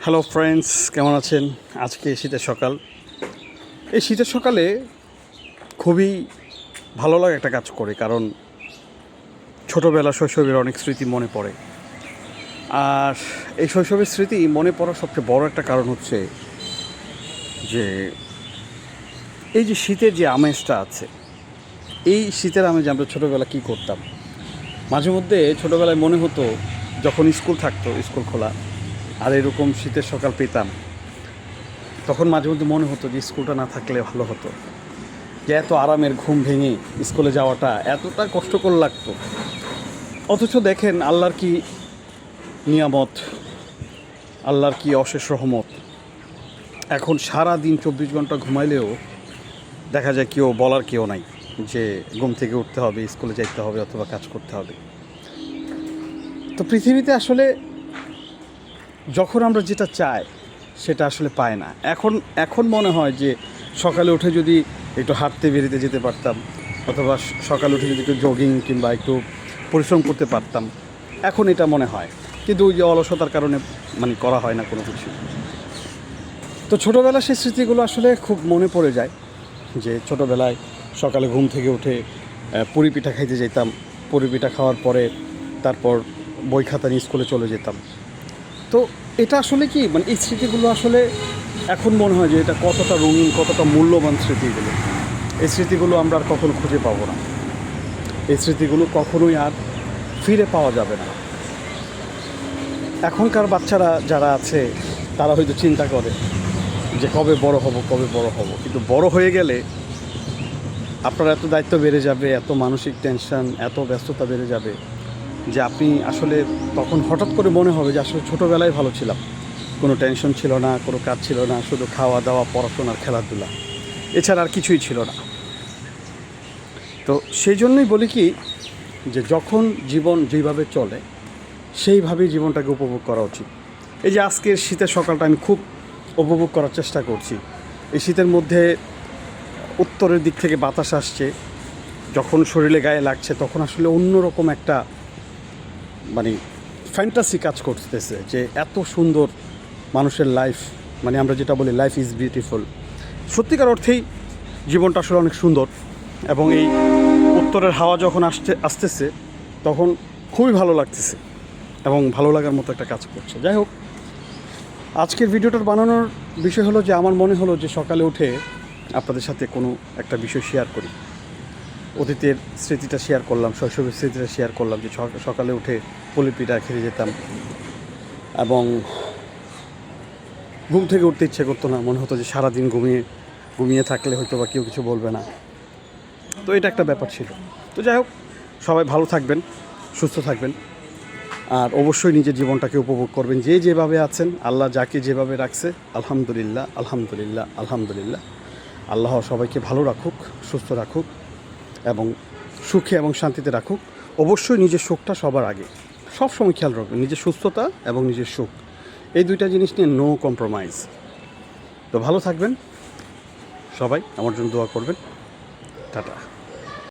Hello friends, কেমন আছেন? আজকে শীতের সকাল। এই শীতের সকালে খুবই ভালো লাগে একটা কাজ করে, কারণ ছোটোবেলা শৈশবের অনেক স্মৃতি মনে পড়ে। আর এই শৈশবের স্মৃতি মনে পড়ার সবচেয়ে বড় একটা কারণ হচ্ছে যে এই যে শীতের যে আমেজটা আছে, এই শীতের আমেজ আমরা ছোটোবেলা কী করতাম। মাঝে মধ্যে ছোটোবেলায় মনে হতো, যখন স্কুল থাকতো, স্কুল খোলা আর এরকম শীতের সকাল পেতাম, তখন মাঝে মধ্যে মনে হতো যে স্কুলটা না থাকলে ভালো হতো, যে এত আরামের ঘুম ভেঙে স্কুলে যাওয়াটা এতটা কষ্টকর লাগতো। অথচ দেখেন আল্লাহর কি নিয়ামত, আল্লাহর কি অশেষ রহমত। এখন সারা দিন 24 ঘন্টা ঘুমাইলেও দেখা যায় কেউ বলার কেউ নাই যে ঘুম থেকে উঠতে হবে, স্কুলে যাইতে হবে অথবা কাজ করতে হবে। তো পৃথিবীতে আসলে যখন আমরা যেটা চাই সেটা আসলে পায় না। এখন মনে হয় যে সকালে উঠে যদি একটু হাঁটতে বেরিয়ে যেতে পারতাম, অথবা সকালে উঠে যদি একটু জগিং কিংবা একটু পরিশ্রম করতে পারতাম, এখন এটা মনে হয়। কিন্তু ওই যে অলসতার কারণে করা হয় না কোনো কিছু। তো ছোটোবেলার সেই স্মৃতিগুলো আসলে খুব মনে পড়ে যায়, যে ছোটোবেলায় সকালে ঘুম থেকে উঠে পুরি পিঠা খাইতে যেতাম। পুরি পিঠা খাওয়ার পরে তারপর বই খাতা নিয়ে স্কুলে চলে যেতাম। তো এটা আসলে কি এই স্মৃতিগুলো আসলে এখন মনে হয় যে এটা কতটা রঙিন, কতটা মূল্যবান স্মৃতিগুলো। এই স্মৃতিগুলো আমরা আর কখনো খুঁজে পাবো না। এই স্মৃতিগুলো কখনোই আর ফিরে পাওয়া যাবে না। এখনকার বাচ্চারা যারা আছে তারা হয়তো চিন্তা করে যে কবে বড় হব, কবে বড় হব। কিন্তু বড় হয়ে গেলে আপনার এত দায়িত্ব বেড়ে যাবে, এত মানসিক টেনশন, এত ব্যস্ততা বেড়ে যাবে যে আপনি আসলে তখন হঠাৎ করে মনে হবে যে আসলে ছোটোবেলায় ভালো ছিলাম। কোনো টেনশন ছিল না, কোনো কাজ ছিল না, শুধু খাওয়া দাওয়া, পড়াশোনার, খেলাধুলা, এছাড়া আর কিছুই ছিল না। তো সেই জন্যই বলি কি, যে যখন জীবন যেভাবে চলে সেইভাবেই জীবনটাকে উপভোগ করা উচিত। এই যে আজকের শীতের সকালটা আমি খুব উপভোগ করার চেষ্টা করছি। এই শীতের মধ্যে উত্তরের দিক থেকে বাতাস আসছে, যখন শরীরে গায়ে লাগছে তখন আসলে অন্যরকম একটা ফ্যান্টাসি কাজ করতেছে, যে এত সুন্দর মানুষের লাইফ। আমরা যেটা বলি লাইফ ইজ বিউটিফুল। সত্যিকার অর্থেই জীবনটা আসলে অনেক সুন্দর। এবং এই উত্তরের হাওয়া যখন আসতেছে তখন খুবই ভালো লাগতেছে এবং ভালো লাগার মতো একটা কাজ করছে। যাই হোক, আজকের ভিডিওটার বানানোর বিষয় হলো যে আমার মনে হলো যে সকালে উঠে আপনাদের সাথে কোনো একটা বিষয় শেয়ার করি। অতীতের স্মৃতিটা শেয়ার করলাম, শৈশবের স্মৃতিটা শেয়ার করলাম, যে সকালে উঠে পুলি পিঠা খেতে যেতাম এবং ঘুম থেকে উঠতে ইচ্ছে করতো না। মনে হতো যে সারাদিন ঘুমিয়ে থাকলে হয়তো বা কেউ কিছু বলবে না। তো এটা একটা ব্যাপার ছিল। তো যাই হোক, সবাই ভালো থাকবেন, সুস্থ থাকবেন, আর অবশ্যই নিজের জীবনটাকে উপভোগ করবেন। যে যেভাবে আছেন, আল্লাহ যাকে যেভাবে রাখছে, আলহামদুলিল্লাহ, আলহামদুলিল্লাহ, আলহামদুলিল্লাহ। আল্লাহ সবাইকে ভালো রাখুক, সুস্থ রাখুক এবং সুখে এবং শান্তিতে রাখুক। অবশ্যই নিজের সুখটা সবার আগে, সবসময় খেয়াল রাখবেন নিজের সুস্থতা এবং নিজের সুখ, এই দুইটা জিনিস নিয়ে নো কম্প্রোমাইজ। তো ভালো থাকবেন সবাই, আমার জন্য দোয়া করবেন। টাটা।